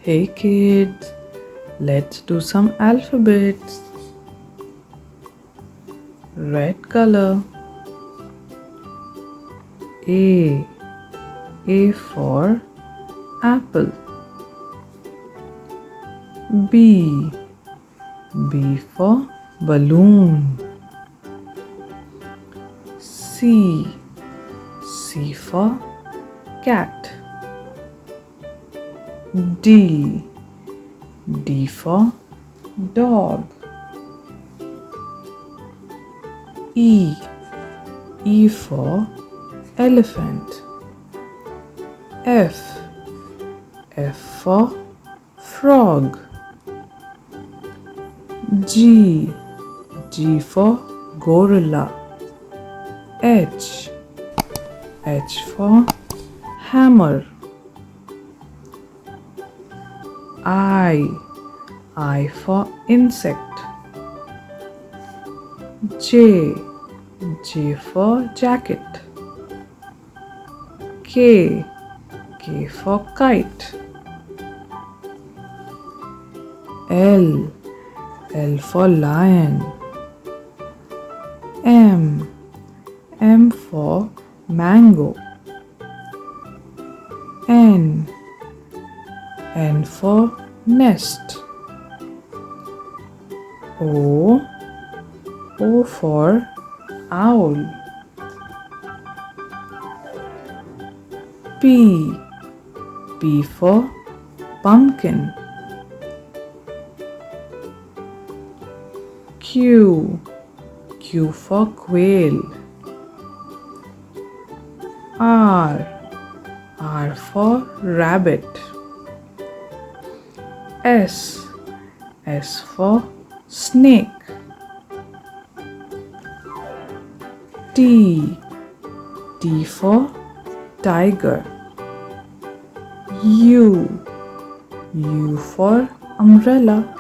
Hey kids, let's do some alphabets. Red color. A. A for apple. B. B for balloon. C. C for cat. D. D for dog. E. E for elephant. F. F for frog. G. G for gorilla. H. H for hammer. I for insect. J. J for jacket. K. K for kite. L. L for lion. M. M for mango. N. N for nest. O. O for owl. P. P for pumpkin. Q. Q for quail. R. R for rabbit. S. S for snake. T. T for tiger. U. U for umbrella.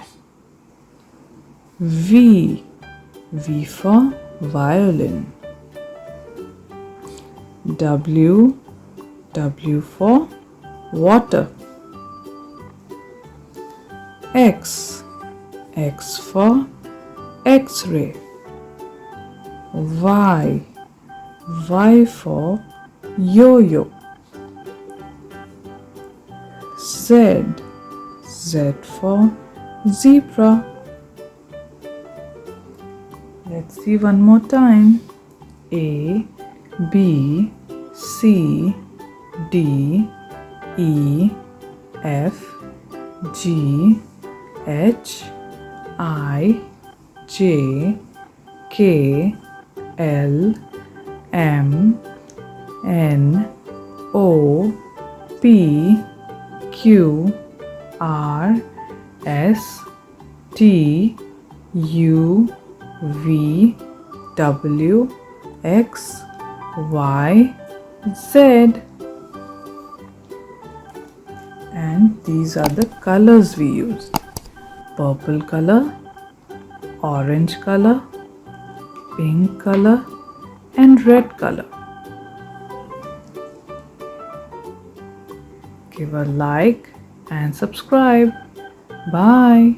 V. V for violin. W. W for water. X. X for X-ray. Y. Y for yo-yo. Z. Z for zebra. Let's see one more time. A, B, C, D, E, F, G, H, I, J, K, L, M, N, O, P, Q, R, S, T, U, V, W, X, Y, Z. And these are the colors we used. Purple color, orange color, pink color, and red color. Give a like and subscribe. Bye.